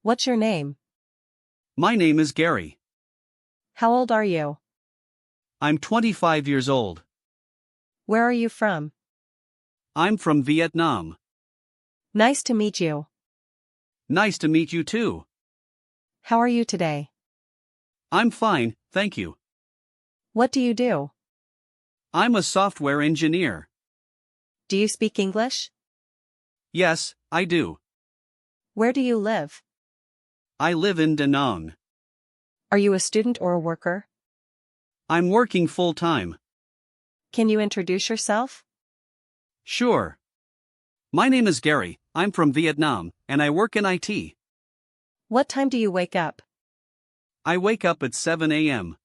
What's your name? My name is Gary. How old are you? I'm 25 years old. Where are you from? I'm from Vietnam. Nice to meet you. Nice to meet you too. How are you today? I'm fine, thank you. What do you do? I'm a software engineer. Do you speak English? Yes, I do. Where do you live? I live in Da Nang. Are you a student or a worker? I'm working full-time. Can you introduce yourself? Sure. My name is Gary, I'm from Vietnam, and I work in IT. What time do you wake up? I wake up at 7 a.m.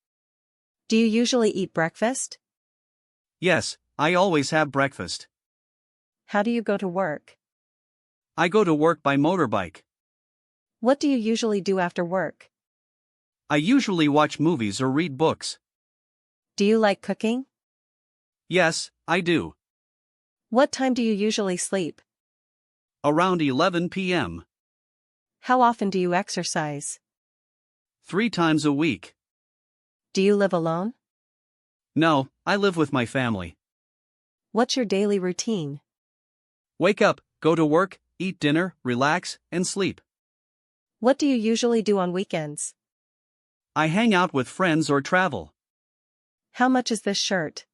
Do you usually eat breakfast? Yes, I always have breakfast. How do you go to work? I go to work by motorbike. What do you usually do after work? I usually watch movies or read books. Do you like cooking? Yes, I do. What time do you usually sleep? Around 11 p.m. How often do you exercise? 3 times a week. Do you live alone? No, I live with my family. What's your daily routine? Wake up, go to work, eat dinner, relax, and sleep. What do you usually do on weekends? I hang out with friends or travel. How much is this shirt?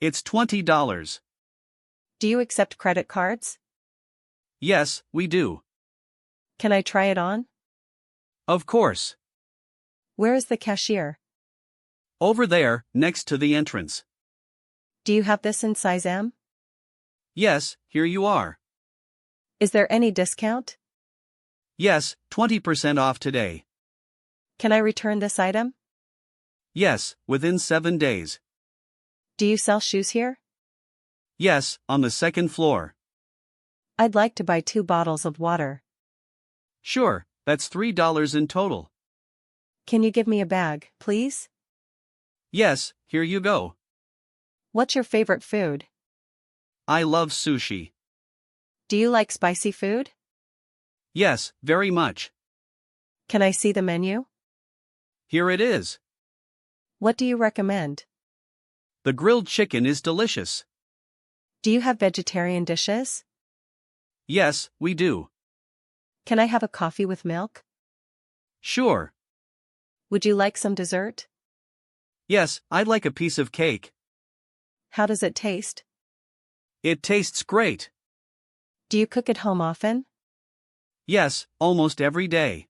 It's $20. Do you accept credit cards? Yes, we do. Can I try it on? Of course. Where is the cashier? Over there, next to the entrance. Do you have this in size M? Yes, here you are. Is there any discount? Yes, 20% off today. Can I return this item? Yes, within 7 days. Do you sell shoes here? Yes, on the second floor. I'd like to buy 2 bottles of water. Sure, that's $3 in total. Can you give me a bag, please? Yes, here you go. What's your favorite food? I love sushi. Do you like spicy food? Yes, very much. Can I see the menu? Here it is. What do you recommend? The grilled chicken is delicious. Do you have vegetarian dishes? Yes, we do. Can I have a coffee with milk? Sure. Would you like some dessert? Yes, I'd like a piece of cake. How does it taste? It tastes great. Do you cook at home often? Yes, almost every day.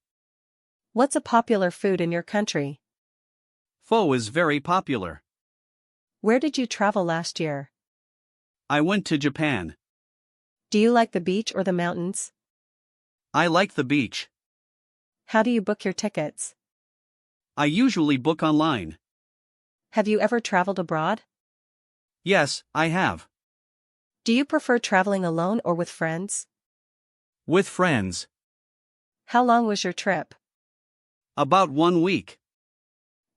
What's a popular food in your country? Pho is very popular. Where did you travel last year? I went to Japan. Do you like the beach or the mountains? I like the beach. How do you book your tickets? I usually book online. Have you ever traveled abroad? Yes, I have. Do you prefer traveling alone or with friends? With friends. How long was your trip? About 1 week.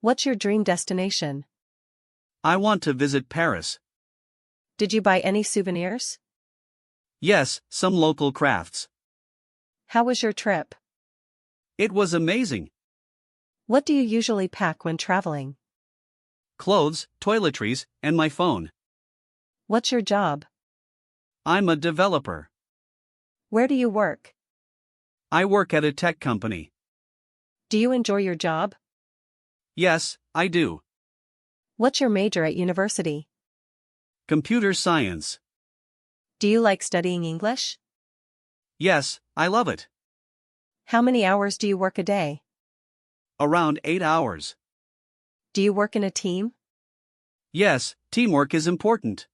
What's your dream destination? I want to visit Paris. Did you buy any souvenirs? Yes, some local crafts. How was your trip? It was amazing. What do you usually pack when traveling? Clothes, toiletries, and my phone. What's your job? I'm a developer. Where do you work? I work at a tech company. Do you enjoy your job? Yes, I do. What's your major at university? Computer science. Do you like studying English? Yes, I love it. How many hours do you work a day? Around 8 hours. Do you work in a team? Yes, teamwork is important.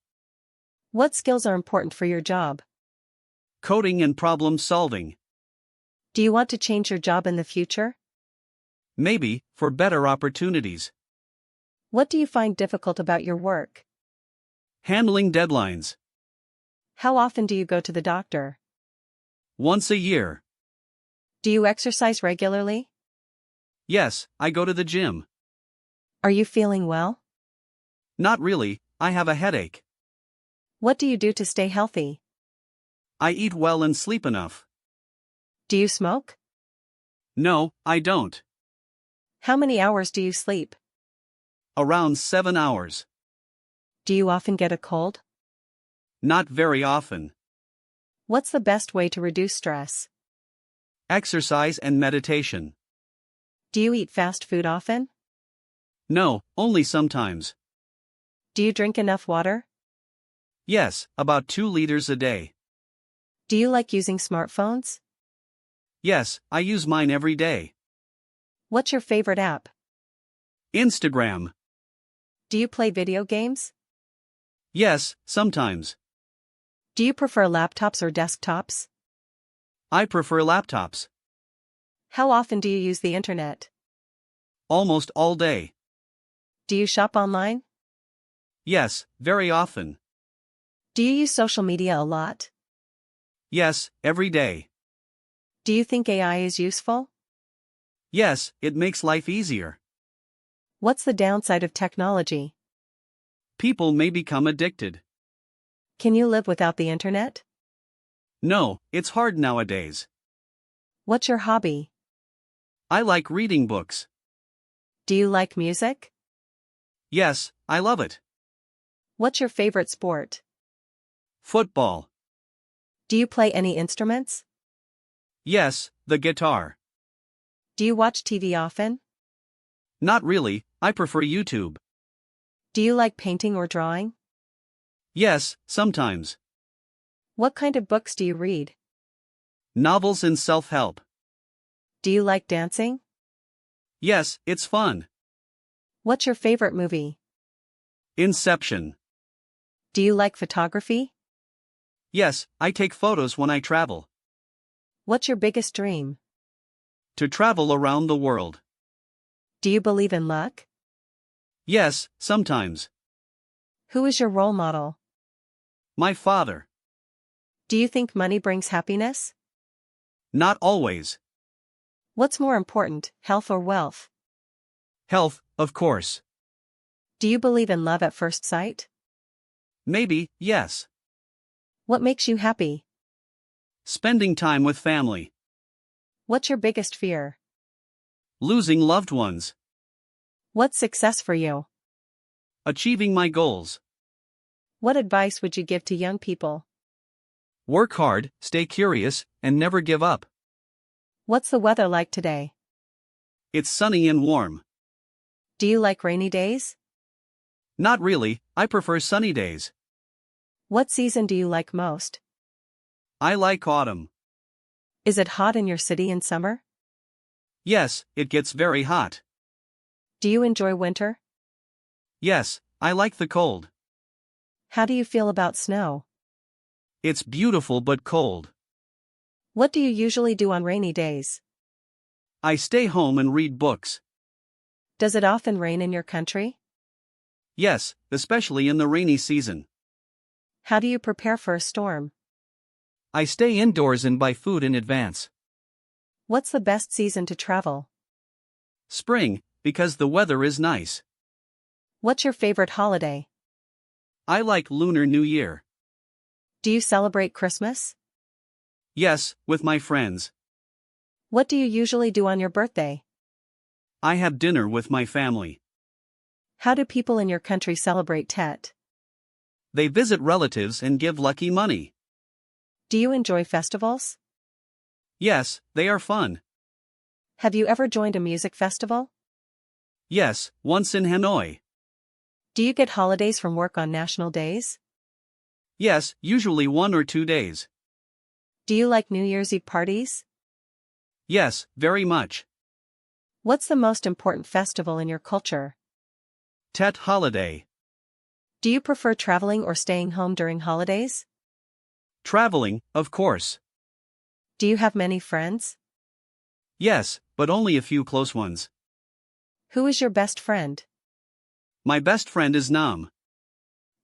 What skills are important for your job? Coding and problem solving. Do you want to change your job in the future? Maybe, for better opportunities. What do you find difficult about your work? Handling deadlines. How often do you go to the doctor? Once a year. Do you exercise regularly? Yes, I go to the gym. Are you feeling well? Not really, I have a headache. What do you do to stay healthy? I eat well and sleep enough. Do you smoke? No, I don't. How many hours do you sleep? Around 7 hours. Do you often get a cold? Not very often. What's the best way to reduce stress? Exercise and meditation. Do you eat fast food often? No, only sometimes. Do you drink enough water? Yes, about 2 liters a day. Do you like using smartphones? Yes, I use mine every day. What's your favorite app? Instagram. Do you play video games? Yes, sometimes. Do you prefer laptops or desktops? I prefer laptops. How often do you use the internet? Almost all day. Do you shop online? Yes, very often. Do you use social media a lot? Yes, every day. Do you think AI is useful? Yes, it makes life easier. What's the downside of technology? People may become addicted. Can you live without the internet? No, it's hard nowadays. What's your hobby? I like reading books. Do you like music? Yes, I love it. What's your favorite sport? Football. Do you play any instruments? Yes, the guitar. Do you watch TV often? Not really, I prefer YouTube. Do you like painting or drawing? Yes, sometimes. What kind of books do you read? Novels and self-help. Do you like dancing? Yes, it's fun. What's your favorite movie? Inception. Do you like photography? Yes, I take photos when I travel. What's your biggest dream? To travel around the world. Do you believe in luck? Yes, sometimes. Who is your role model? My father. Do you think money brings happiness? Not always. What's more important, health or wealth? Health, of course. Do you believe in love at first sight? Maybe, yes. What makes you happy? Spending time with family. What's your biggest fear? Losing loved ones. What's success for you? Achieving my goals. What advice would you give to young people? Work hard, stay curious, and never give up. What's the weather like today? It's sunny and warm. Do you like rainy days? Not really, I prefer sunny days. What season do you like most? I like autumn. Is it hot in your city in summer? Yes, it gets very hot. Do you enjoy winter? Yes, I like the cold. How do you feel about snow? It's beautiful but cold. What do you usually do on rainy days? I stay home and read books. Does it often rain in your country? Yes, especially in the rainy season. How do you prepare for a storm? I stay indoors and buy food in advance. What's the best season to travel? Spring, because the weather is nice. What's your favorite holiday? I like Lunar New Year. Do you celebrate Christmas? Yes, with my friends. What do you usually do on your birthday? I have dinner with my family. How do people in your country celebrate Tet? They visit relatives and give lucky money. Do you enjoy festivals? Yes, they are fun. Have you ever joined a music festival? Yes, once in Hanoi. Do you get holidays from work on national days? Yes, usually 1 or 2 days. Do you like New Year's Eve parties? Yes, very much. What's the most important festival in your culture? Tet holiday. Do you prefer traveling or staying home during holidays? Traveling, of course. Do you have many friends? Yes, but only a few close ones. Who is your best friend? My best friend is Nam.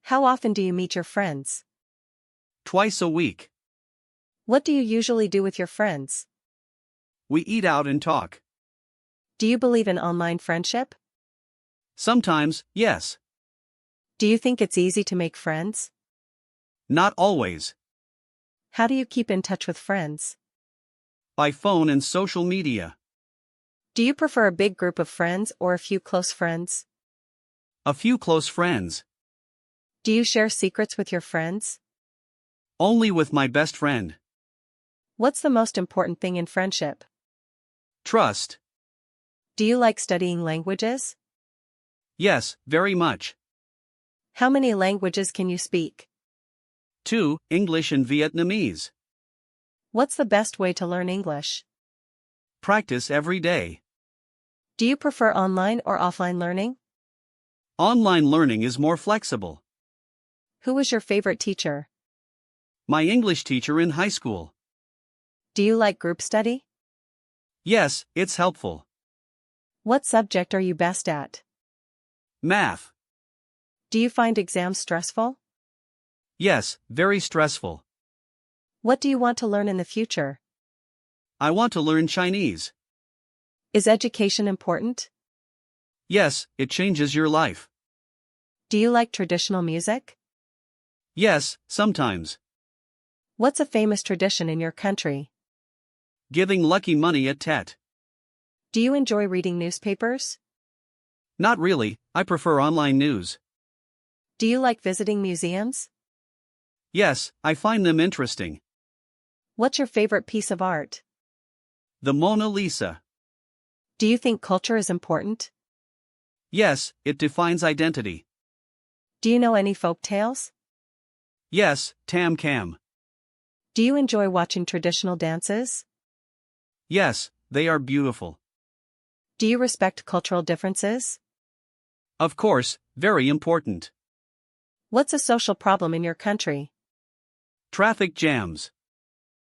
How often do you meet your friends? Twice a week. What do you usually do with your friends? We eat out and talk. Do you believe in online friendship? Sometimes, yes. Do you think it's easy to make friends? Not always. How do you keep in touch with friends? By phone and social media. Do you prefer a big group of friends or a few close friends? A few close friends. Do you share secrets with your friends? Only with my best friend. What's the most important thing in friendship? Trust. Do you like studying languages? Yes, very much. How many languages can you speak? 2. English and Vietnamese. What's the best way to learn English? Practice every day. Do you prefer online or offline learning? Online learning is more flexible. Who was your favorite teacher? My English teacher in high school. Do you like group study? Yes, it's helpful. What subject are you best at? Math. Do you find exams stressful? Yes, very stressful. What do you want to learn in the future? I want to learn Chinese. Is education important? Yes, it changes your life. Do you like traditional music? Yes, sometimes. What's a famous tradition in your country? Giving lucky money at Tet. Do you enjoy reading newspapers? Not really, I prefer online news. Do you like visiting museums? Yes, I find them interesting. What's your favorite piece of art? The Mona Lisa. Do you think culture is important? Yes, it defines identity. Do you know any folk tales? Yes, Tam Cam. Do you enjoy watching traditional dances? Yes, they are beautiful. Do you respect cultural differences? Of course, very important. What's a social problem in your country? Traffic jams.